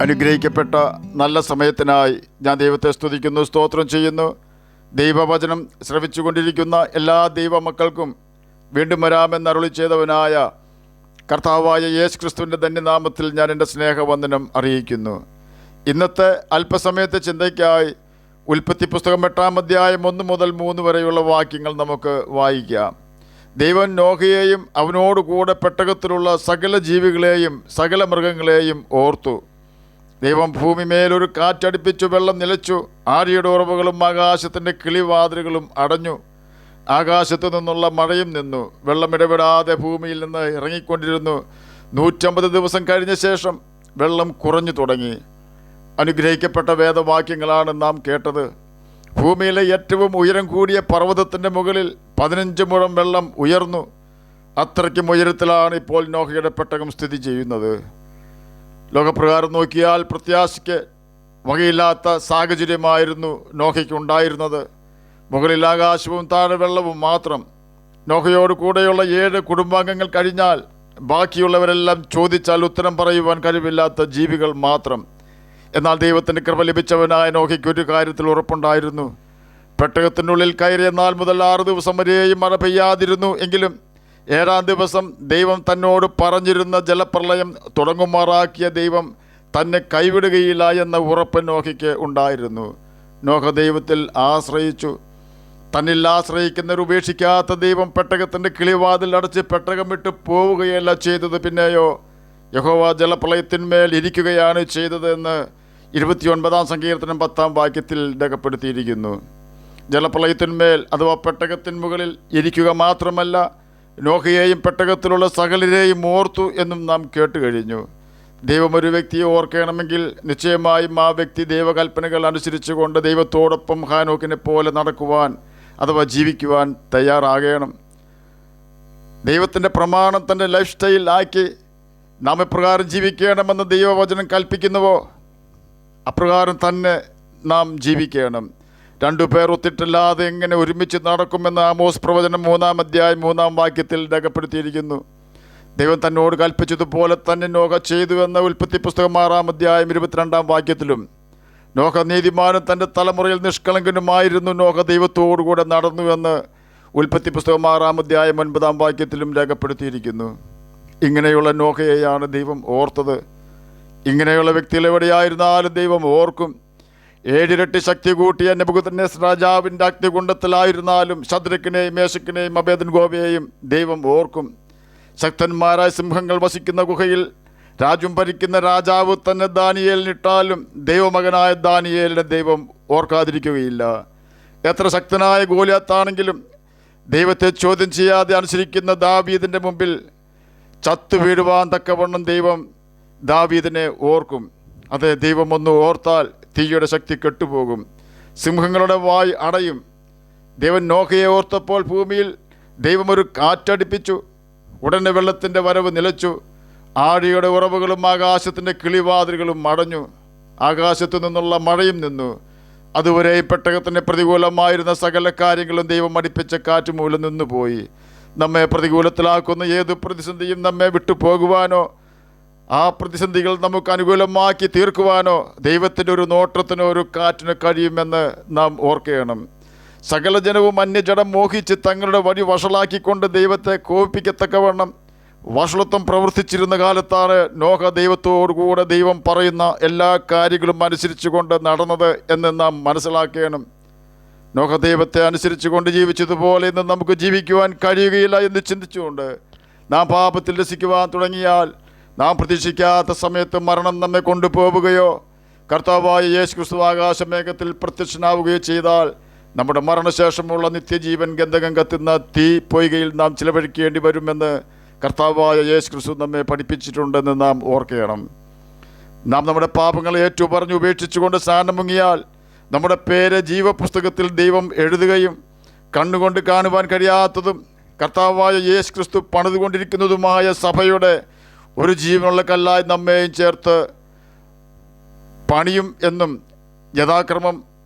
അനുഗ്രഹിക്കപ്പെട്ട നല്ല സമയത്തിനായി ഞാൻ ദൈവത്തെ സ്തുതിക്കുന്നു, സ്തോത്രം ചെയ്യുന്നു. ദൈവവചനം ശ്രവിച്ചുകൊണ്ടിരിക്കുന്ന എല്ലാ ദൈവമക്കൾക്കും വീണ്ടും വരാമെന്ന് അരുളി ചെയ്തവനായ കർത്താവായ യേശു ക്രിസ്തുവിൻ്റെ ധന്യനാമത്തിൽ ഞാൻ എൻ്റെ സ്നേഹവന്ദനം അറിയിക്കുന്നു. ഇന്നത്തെ അല്പസമയത്തെ ചിന്തയ്ക്കായി ഉൽപ്പത്തി പുസ്തകം 8-ാം അധ്യായം 1 മുതൽ 3 വരെയുള്ള വാക്യങ്ങൾ നമുക്ക് വായിക്കാം. ദൈവം നോഹയെയും അവനോടുകൂടെ പെട്ടകത്തിലുള്ള സകല ജീവികളെയും സകല മൃഗങ്ങളെയും ഓർത്തു. ദൈവം ഭൂമിമേലൊരു കാറ്റടിപ്പിച്ചു, വെള്ളം നിലച്ചു, ആഴിയുടെ ഉറവുകളും ആകാശത്തിൻ്റെ കിളിവാതിലുകളും അടഞ്ഞു. ആകാശത്തു നിന്നുള്ള മഴയും നിന്നു, വെള്ളം ഇടപെടാതെ ഭൂമിയിൽ നിന്ന് ഇറങ്ങിക്കൊണ്ടിരുന്നു. 150 ദിവസം കഴിഞ്ഞ ശേഷം വെള്ളം കുറഞ്ഞു തുടങ്ങി. അനുഗ്രഹിക്കപ്പെട്ട വേദവാക്യങ്ങളാണ് നാം കേട്ടത്. ഭൂമിയിലെ ഏറ്റവും ഉയരം കൂടിയ പർവ്വതത്തിൻ്റെ മുകളിൽ 15 മുഴം വെള്ളം ഉയർന്നു. അത്രയ്ക്കും ഉയരത്തിലാണ് ഇപ്പോൾ നോഹയുടെ പെട്ടകം സ്ഥിതി ചെയ്യുന്നത്. ലോകപ്രകാരം നോക്കിയാൽ പ്രത്യാശയ്ക്ക് വകയില്ലാത്ത സാഹചര്യമായിരുന്നു നോഹയ്ക്ക് ഉണ്ടായിരുന്നത്. മുകളിൽ ആകാശവും താഴെ വെള്ളവും മാത്രം. നോഹയോട് കൂടെയുള്ള 7 കുടുംബാംഗങ്ങൾ കഴിഞ്ഞാൽ ബാക്കിയുള്ളവരെല്ലാം ചോദിച്ചാൽ ഉത്തരം പറയുവാൻ കഴിവില്ലാത്ത ജീവികൾ മാത്രം. എന്നാൽ ദൈവത്തിൻ്റെ കൃപ ലഭിച്ചവനായ നോഹയ്ക്ക് ഒരു കാര്യത്തിൽ ഉറപ്പുണ്ടായിരുന്നു. പെട്ടകത്തിനുള്ളിൽ കയറിയ നാൾ മുതൽ 6 ദിവസം വരെയും മഴ പെയ്യാതിരുന്നു. എങ്കിലും 7-ാം ദിവസം ദൈവം തന്നോട് പറഞ്ഞിരുന്ന ജലപ്രളയം തുടങ്ങുമാറാക്കിയ ദൈവം തന്നെ കൈവിടുകയില്ല എന്ന ഉറപ്പ് നോഹയ്ക്ക് ഉണ്ടായിരുന്നു. നോഹ ദൈവത്തിൽ ആശ്രയിച്ചു. തന്നിൽ ആശ്രയിക്കുന്നവർ ഉപേക്ഷിക്കാത്ത ദൈവം പെട്ടകത്തിൻ്റെ കിളിവാതിൽ അടച്ച് പെട്ടകം വിട്ട് പോവുകയല്ല ചെയ്തത്. പിന്നെയോ യഹോവ ജലപ്രളയത്തിന്മേൽ ഇരിക്കുകയാണ് ചെയ്തതെന്ന് 29-ാം സങ്കീർത്തനം 10-ാം വാക്യത്തിൽ രേഖപ്പെടുത്തിയിരിക്കുന്നു. ജലപ്രളയത്തിന്മേൽ അഥവാ പെട്ടകത്തിന് മുകളിൽ ഇരിക്കുക മാത്രമല്ല, നോഹയെയും പെട്ടകത്തിലുള്ള സകലരെയും ഓർത്തു എന്നും നാം കേട്ട് കഴിഞ്ഞു. ദൈവം ഒരു വ്യക്തിയെ ഓർക്കണമെങ്കിൽ നിശ്ചയമായും ആ വ്യക്തി ദൈവകൽപ്പനകൾ അനുസരിച്ചുകൊണ്ട് ദൈവത്തോടൊപ്പം ഹാനോക്കിനെ പോലെ നടക്കുവാൻ അഥവാ ജീവിക്കുവാൻ തയ്യാറാകണം. ദൈവത്തിൻ്റെ പ്രമാണം തൻ്റെ ലൈഫ് സ്റ്റൈൽ ആക്കി നാം എപ്രകാരം ജീവിക്കണമെന്ന് ദൈവവചനം കൽപ്പിക്കുന്നുവോ അപ്രകാരം തന്നെ നാം ജീവിക്കണം. 2 പേർ ഒത്തിട്ടല്ലാതെ എങ്ങനെ ഒരുമിച്ച് നടക്കുമെന്ന് ആമോസ് പ്രവചനം 3-ാം അധ്യായം 3-ാം വാക്യത്തിൽ രേഖപ്പെടുത്തിയിരിക്കുന്നു. ദൈവം തന്നോട് കൽപ്പിച്ചതുപോലെ തന്നെ നോഹ ചെയ്തുവെന്ന ഉൽപ്പത്തി പുസ്തകം 6-ാം അധ്യായം 22-ാം വാക്യത്തിലും നോഹ നീതിമാനും തൻ്റെ തലമുറയിൽ നിഷ്കളങ്കനുമായിരുന്നു. നോഹ ദൈവത്തോടുകൂടെ നടന്നുവെന്ന് ഉൽപ്പത്തി പുസ്തകം 6-ാം അധ്യായം 9-ാം വാക്യത്തിലും രേഖപ്പെടുത്തിയിരിക്കുന്നു. ഇങ്ങനെയുള്ള നോഹയെയാണ് ദൈവം ഓർത്തത്. ഇങ്ങനെയുള്ള വ്യക്തികൾ എവിടെയായിരുന്നാലും ദൈവം ഓർക്കും. 7 ഇരട്ടി ശക്തി കൂട്ടിയ നെബൂഖദ്നേസർ രാജാവിൻ്റെ അഗ്നികുണ്ഡത്തിലായിരുന്നാലും ശദ്രക്കിനെയും മേശക്കിനെയും അബേദ്നെഗോയെയും ദൈവം ഓർക്കും. ശക്തന്മാരായ സിംഹങ്ങൾ വസിക്കുന്ന ഗുഹയിൽ രാജ്യം ഭരിക്കുന്ന രാജാവ് തന്നെ ദാനിയേലിനിട്ടാലും ദൈവമകനായ ദാനിയേലിനെ ദൈവം ഓർക്കാതിരിക്കുകയില്ല. എത്ര ശക്തനായ ഗോലിയാത്താണെങ്കിലും ദൈവത്തെ ചോദ്യം ചെയ്യാതെ അനുസരിക്കുന്ന ദാവീദിൻ്റെ മുമ്പിൽ ചത്തു വീഴുവാൻ തക്കവണ്ണം ദൈവം ദാവീദിനെ ഓർക്കും. അതെ, ദൈവം ഒന്ന് ഓർത്താൽ തീയുടെ ശക്തി കെട്ടുപോകും, സിംഹങ്ങളുടെ വായ് അടയും. ദൈവം നോഹയെ ഓർത്തപ്പോൾ ഭൂമിയിൽ ദൈവം ഒരു കാറ്റടിപ്പിച്ചു. ഉടനെ വെള്ളത്തിൻ്റെ വരവ് നിലച്ചു, ആഴിയുടെ ഉറവുകളും ആകാശത്തിൻ്റെ കിളിവാതിലുകളും അടഞ്ഞു. ആകാശത്തു നിന്നുള്ള മഴയും നിന്നു. അതുവരെ പെട്ടകത്തിന് പ്രതികൂലമായിരുന്ന സകല കാര്യങ്ങളും ദൈവം അടിപ്പിച്ച കാറ്റ് മൂലം നിന്നുപോയി. നമ്മെ പ്രതികൂലത്തിലാക്കുന്ന ഏത് പ്രതിസന്ധിയും നമ്മെ വിട്ടു പോകുവാനോ ആ പ്രതിസന്ധികൾ നമുക്ക് അനുകൂലമാക്കി തീർക്കുവാനോ ദൈവത്തിൻ്റെ ഒരു നോട്ടത്തിനോ ഒരു കാറ്റിനോ കഴിയുമെന്ന് നാം ഓർക്കണം. സകല ജനവും അന്യജടം മോഹിച്ച് തങ്ങളുടെ വഴി വഷളാക്കിക്കൊണ്ട് ദൈവത്തെ കോപിപ്പിക്കത്തക്കവണ്ണം വഷളത്വം പ്രവർത്തിച്ചിരുന്ന കാലത്താണ് നോഹ ദൈവത്തോടുകൂടെ ദൈവം പറയുന്ന എല്ലാ കാര്യങ്ങളും അനുസരിച്ചുകൊണ്ട് നടന്നത് എന്ന് നാം മനസ്സിലാക്കണം. നോഹ ദൈവത്തെ അനുസരിച്ച് കൊണ്ട് ജീവിച്ചതുപോലെ ഇന്ന് നമുക്ക് ജീവിക്കുവാൻ കഴിയുകയില്ല എന്ന് ചിന്തിച്ചുകൊണ്ട് നാം പാപത്തിൽ രസിക്കുവാൻ തുടങ്ങിയാൽ നാം പ്രതീക്ഷിക്കാത്ത സമയത്ത് മരണം നമ്മെ കൊണ്ടുപോവുകയോ കർത്താവായ യേശു ക്രിസ്തു ആകാശമേഘത്തിൽ പ്രത്യക്ഷനാവുകയോ ചെയ്താൽ നമ്മുടെ മരണശേഷമുള്ള നിത്യജീവൻ ഗന്ധകം കത്തുന്ന തീ പൊയ്കയിൽ നാം ചിലവഴിക്കേണ്ടി വരുമെന്ന് കർത്താവായ യേശു ക്രിസ്തു നമ്മെ പഠിപ്പിച്ചിട്ടുണ്ടെന്ന് നാം ഓർക്കണം. നാം നമ്മുടെ പാപങ്ങളെ ഏറ്റുപറഞ്ഞ് ഉപേക്ഷിച്ചുകൊണ്ട് സ്നാനം മുങ്ങിയാൽ നമ്മുടെ പേര് ജീവപുസ്തകത്തിൽ ദൈവം എഴുതുകയും കണ്ണുകൊണ്ട് കാണുവാൻ കഴിയാത്തതും കർത്താവായ യേശു ക്രിസ്തു പണിതുകൊണ്ടിരിക്കുന്നതുമായ സഭയുടെ ഒരു ജീവനുള്ള കല്ലായി നമ്മെയും ചേർത്ത് പണിയും എന്നും യഥാക്രമം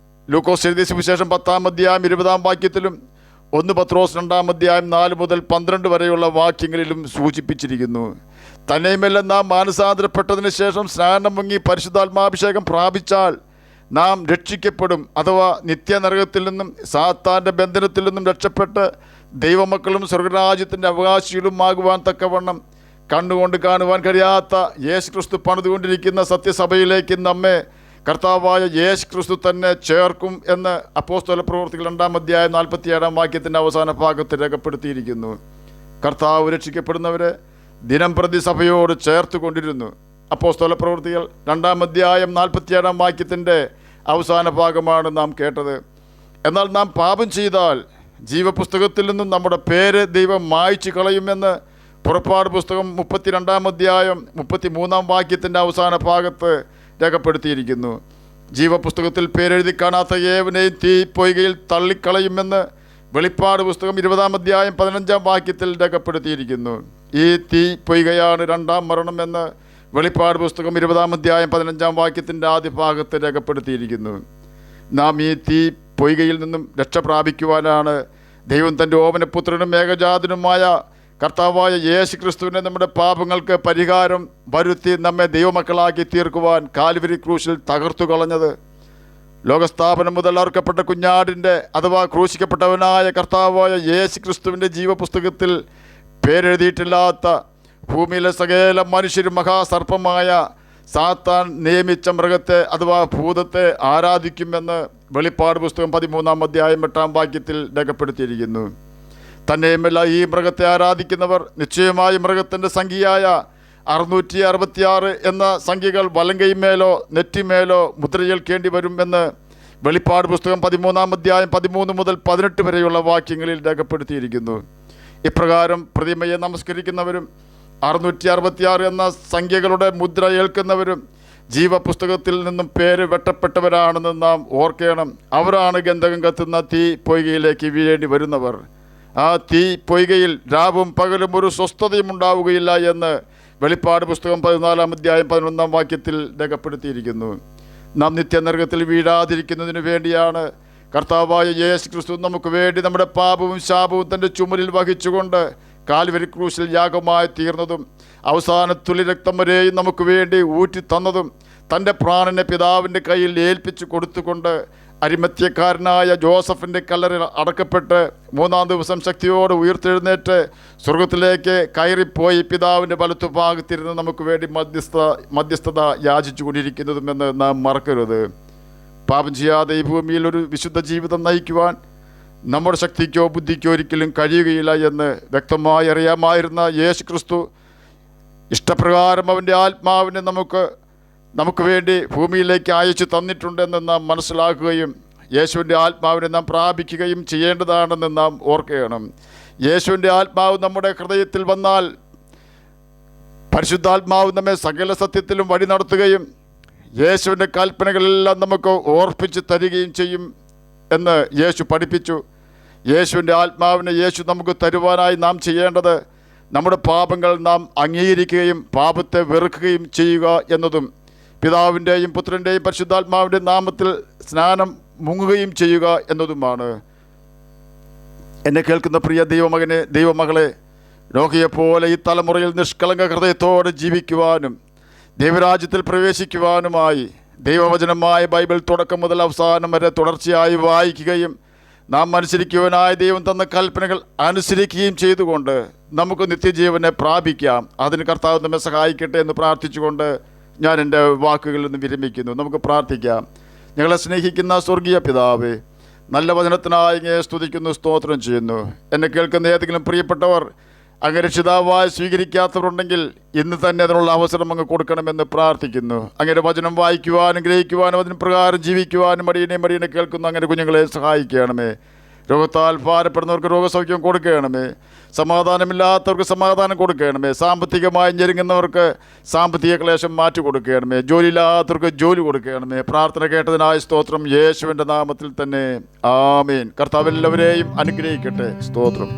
ലൂക്കോസ് എഴുതിയ സുവിശേഷം 10-ാം അധ്യായം 20-ാം വാക്യത്തിലും 1 പത്രോസ് 2-ാം അധ്യായം 4 മുതൽ 12 വരെയുള്ള വാക്യങ്ങളിലും സൂചിപ്പിച്ചിരിക്കുന്നു. തന്നെയുമല്ല, നാം മാനസാന്തരപ്പെട്ടതിന് ശേഷം സ്നാനം മുങ്ങി പരിശുദ്ധാത്മാഭിഷേകം പ്രാപിച്ചാൽ നാം രക്ഷിക്കപ്പെടും. അഥവാ നിത്യനരകത്തിൽ നിന്നും സാത്താൻ്റെ ബന്ധനത്തിൽ നിന്നും രക്ഷപ്പെട്ട് ദൈവമക്കളും സ്വർഗരാജ്യത്തിൻ്റെ അവകാശികളുമാകുവാൻ തക്കവണ്ണം കണ്ണുകൊണ്ട് കാണുവാൻ കഴിയാത്ത യേശു ക്രിസ്തു പണിതുകൊണ്ടിരിക്കുന്ന സത്യസഭയിലേക്ക് നമ്മെ കർത്താവായ യേശു ക്രിസ്തു തന്നെ ചേർക്കും എന്ന് അപ്പോസ്തല പ്രവൃത്തികൾ 2-ാം അധ്യായം 47-ാം വാക്യത്തിൻ്റെ അവസാന ഭാഗത്ത് രേഖപ്പെടുത്തിയിരിക്കുന്നു. കർത്താവ് രക്ഷിക്കപ്പെടുന്നവരെ ദിനം പ്രതി സഭയോട് ചേർത്ത് കൊണ്ടിരുന്നു. അപ്പോസ്തല പ്രവൃത്തികൾ 2-ാം അധ്യായം 47-ാം വാക്യത്തിൻ്റെ അവസാന ഭാഗമാണ് നാം കേട്ടത്. എന്നാൽ നാം പാപം ചെയ്താൽ ജീവപുസ്തകത്തിൽ നിന്നും നമ്മുടെ പേര് ദൈവം മായ്ച്ചു കളയുമെന്ന് പുറപ്പാട് പുസ്തകം 32-ാം അധ്യായം 33-ാം വാക്യത്തിൻ്റെ അവസാന ഭാഗത്ത് രേഖപ്പെടുത്തിയിരിക്കുന്നു. ജീവപുസ്തകത്തിൽ പേരെഴുതി കാണാത്ത ഏവനെയും തീ പൊയ്കയിൽ തള്ളിക്കളയുമെന്ന് വെളിപ്പാട് പുസ്തകം 20-ാം അധ്യായം 15-ാം വാക്യത്തിൽ രേഖപ്പെടുത്തിയിരിക്കുന്നു. ഈ തീ പൊയ്കയാണ് 2-ാം മരണം എന്ന് വെളിപ്പാട് പുസ്തകം 20-ാം അധ്യായം 15-ാം വാക്യത്തിൻ്റെ ആദ്യ ഭാഗത്ത് രേഖപ്പെടുത്തിയിരിക്കുന്നു. നാം ഈ തീ പൊയ്കയിൽ നിന്നും രക്ഷ പ്രാപിക്കുവാനാണ് ദൈവം തൻ്റെ ഓമനപുത്രനും ഏകജാതനുമായ കർത്താവായ യേശു ക്രിസ്തുവിനെ നമ്മുടെ പാപങ്ങൾക്ക് പരിഹാരം വരുത്തി നമ്മെ ദൈവമക്കളാക്കി തീർക്കുവാൻ കാൽവരി ക്രൂശിൽ തകർത്തു കളഞ്ഞത്. ലോകസ്ഥാപനം മുതൽ അർക്കപ്പെട്ട കുഞ്ഞാടിൻ്റെ അഥവാ ക്രൂശിക്കപ്പെട്ടവനായ കർത്താവായ യേശു ക്രിസ്തുവിൻ്റെ ജീവപുസ്തകത്തിൽ പേരെഴുതിയിട്ടില്ലാത്ത ഭൂമിയിലെ സകല മനുഷ്യരും മഹാസർപ്പമായ സാത്താൻ നിയമിച്ച മൃഗത്തെ അഥവാ ഭൂതത്തെ ആരാധിക്കുമെന്ന് വെളിപ്പാട് പുസ്തകം 13-ാം അധ്യായം 8-ാം വാക്യത്തിൽ രേഖപ്പെടുത്തിയിരിക്കുന്നു. തന്നെയുമല്ല, ഈ മൃഗത്തെ ആരാധിക്കുന്നവർ നിശ്ചയമായി മൃഗത്തിൻ്റെ സംഖ്യയായ 666 എന്ന സംഖ്യകൾ വലങ്കൈമേലോ നെറ്റിമേലോ മുദ്രയേൽക്കേണ്ടി വരും എന്ന് വെളിപ്പാട് പുസ്തകം 13-ാം അധ്യായം 13 മുതൽ 18 വരെയുള്ള വാക്യങ്ങളിൽ രേഖപ്പെടുത്തിയിരിക്കുന്നു. ഇപ്രകാരം പ്രതിമയെ നമസ്കരിക്കുന്നവരും 666 എന്ന സംഖ്യകളുടെ മുദ്ര ഏൽക്കുന്നവരും ജീവപുസ്തകത്തിൽ നിന്നും പേര് വെട്ടപ്പെട്ടവരാണെന്ന് നാം ഓർക്കണം. അവരാണ് ഗന്ധകം കത്തുന്ന തീ പൊയ്കയിലേക്ക് വീഴേണ്ടി വരുന്നവർ. ആ തീ പൊയ്കയിൽ രാവും പകലും ഒരു സ്വസ്ഥതയും ഉണ്ടാവുകയില്ല എന്ന് വെളിപ്പാട് പുസ്തകം 14-ാം അധ്യായം 11-ാം വാക്യത്തിൽ രേഖപ്പെടുത്തിയിരിക്കുന്നു. നാം നിത്യനരകത്തിൽ വീഴാതിരിക്കുന്നതിന് വേണ്ടിയാണ് കർത്താവായ യേശു ക്രിസ്തു നമുക്ക് വേണ്ടി നമ്മുടെ പാപവും ശാപവും തൻ്റെ ചുമലിൽ വഹിച്ചുകൊണ്ട് കാൽവരി ക്രൂശിൽ യാഗമായി തീർന്നതും അവസാന തുള്ളി രക്തം വരെയും നമുക്ക് വേണ്ടി ഊറ്റി തന്നതും തൻ്റെ പ്രാണനെ പിതാവിൻ്റെ കയ്യിൽ ഏൽപ്പിച്ചു കൊടുത്തുകൊണ്ട് അരിമത്യക്കാരനായ ജോസഫിൻ്റെ കല്ലറിൽ അടക്കപ്പെട്ട് 3-ാം ദിവസം ശക്തിയോടെ ഉയർത്തെഴുന്നേറ്റ് സ്വർഗത്തിലേക്ക് കയറിപ്പോയി പിതാവിൻ്റെ വലത്തുഭാഗത്തിരുന്ന് നമുക്ക് വേണ്ടി മധ്യസ്ഥത യാചിച്ചു കൊണ്ടിരിക്കുന്നതുമെന്ന് നാം മറക്കരുത്. പാപം ചെയ്യാതെ ഈ ഭൂമിയിൽ ഒരു വിശുദ്ധ ജീവിതം നയിക്കുവാൻ നമ്മുടെ ശക്തിക്കോ ബുദ്ധിക്കോ ഒരിക്കലും കഴിയുകയില്ല എന്ന് വ്യക്തമായി അറിയാമായിരുന്ന യേശു ക്രിസ്തു ഇഷ്ടപ്രകാരം അവൻ്റെ ആത്മാവിനെ നമുക്ക് വേണ്ടി ഭൂമിയിലേക്ക് അയച്ചു തന്നിട്ടുണ്ടെന്ന് നാം മനസ്സിലാക്കുകയും യേശുവിൻ്റെ ആത്മാവിനെ നാം പ്രാപിക്കുകയും ചെയ്യേണ്ടതാണെന്ന് നാം ഓർക്കണം. യേശുവിൻ്റെ ആത്മാവ് നമ്മുടെ ഹൃദയത്തിൽ വന്നാൽ പരിശുദ്ധാത്മാവ് നമ്മെ സകല സത്യത്തിലും വഴി നടത്തുകയും യേശുവിൻ്റെ കൽപ്പനകളെല്ലാം നമുക്ക് ഓർപ്പിച്ച് തരികയും ചെയ്യും എന്ന് യേശു പഠിപ്പിച്ചു. യേശുവിൻ്റെ ആത്മാവിനെ യേശു നമുക്ക് തരുവാനായി നാം ചെയ്യേണ്ടത് നമ്മുടെ പാപങ്ങൾ നാം അംഗീകരിക്കുകയും പാപത്തെ വെറുക്കുകയും ചെയ്യുക എന്നതും പിതാവിൻ്റെയും പുത്രൻ്റെയും പരിശുദ്ധാത്മാവിൻ്റെ നാമത്തിൽ സ്നാനം മുങ്ങുകയും ചെയ്യുക എന്നതുമാണ്. എന്നെ കേൾക്കുന്ന പ്രിയ ദൈവമകനെ, ദൈവമകളെ, നോഹിയെപ്പോലെ ഈ തലമുറയിൽ നിഷ്കളങ്ക ഹൃദയത്തോടെ ജീവിക്കുവാനും ദൈവരാജ്യത്തിൽ പ്രവേശിക്കുവാനുമായി ദൈവവചനമായ ബൈബിൾ തുടക്കം മുതൽ അവസാനം വരെ തുടർച്ചയായി വായിക്കുകയും നാം അനുസരിക്കുവാനായ ദൈവം തന്ന കൽപ്പനകൾ അനുസരിക്കുകയും ചെയ്തുകൊണ്ട് നമുക്ക് നിത്യജീവനെ പ്രാപിക്കാം. അതിന് കർത്താവ് നമ്മെ സഹായിക്കട്ടെ എന്ന് പ്രാർത്ഥിച്ചുകൊണ്ട് ഞാൻ എൻ്റെ വാക്കുകളിൽ നിന്ന് വിരമിക്കുന്നു. നമുക്ക് പ്രാർത്ഥിക്കാം. ഞങ്ങളെ സ്നേഹിക്കുന്ന സ്വർഗീയ പിതാവേ, നല്ല വചനത്തിനായി അങ്ങയെ സ്തുതിക്കുന്നു, സ്തോത്രം ചെയ്യുന്നു. എന്നെ കേൾക്കുന്ന ഏതെങ്കിലും പ്രിയപ്പെട്ടവർ അങ്ങ് രക്ഷിതാവായി സ്വീകരിക്കാത്തവരുണ്ടെങ്കിൽ ഇന്ന് തന്നെ അതിനുള്ള അവസരം അങ്ങ് കൊടുക്കണമെന്ന് പ്രാർത്ഥിക്കുന്നു. അങ്ങനെ വചനം വായിക്കുവാനും ഗ്രഹിക്കുവാനും അതിന് പ്രകാരം ജീവിക്കുവാനും മടിയനെ കേൾക്കുന്ന അങ്ങനെ കുഞ്ഞുങ്ങളെ സഹായിക്കണമേ. രോഗത്താൽ ഭാരപ്പെടുന്നവർക്ക് രോഗസൗഖ്യം കൊടുക്കണമേ. സമാധാനമില്ലാത്തവർക്ക് സമാധാനം കൊടുക്കണമേ. സാമ്പത്തികമായി ഞെരുങ്ങുന്നവർക്ക് സാമ്പത്തിക ക്ലേശം മാറ്റി കൊടുക്കണമേ. ജോലിയില്ലാത്തവർക്ക് ജോലി കൊടുക്കണമേ. പ്രാർത്ഥന കേട്ടതിനായ സ്തോത്രം. യേശുവിൻ്റെ നാമത്തിൽ തന്നെ ആമേൻ. കർത്താവ് എല്ലാവരെയും അനുഗ്രഹിക്കട്ടെ. സ്തോത്രം.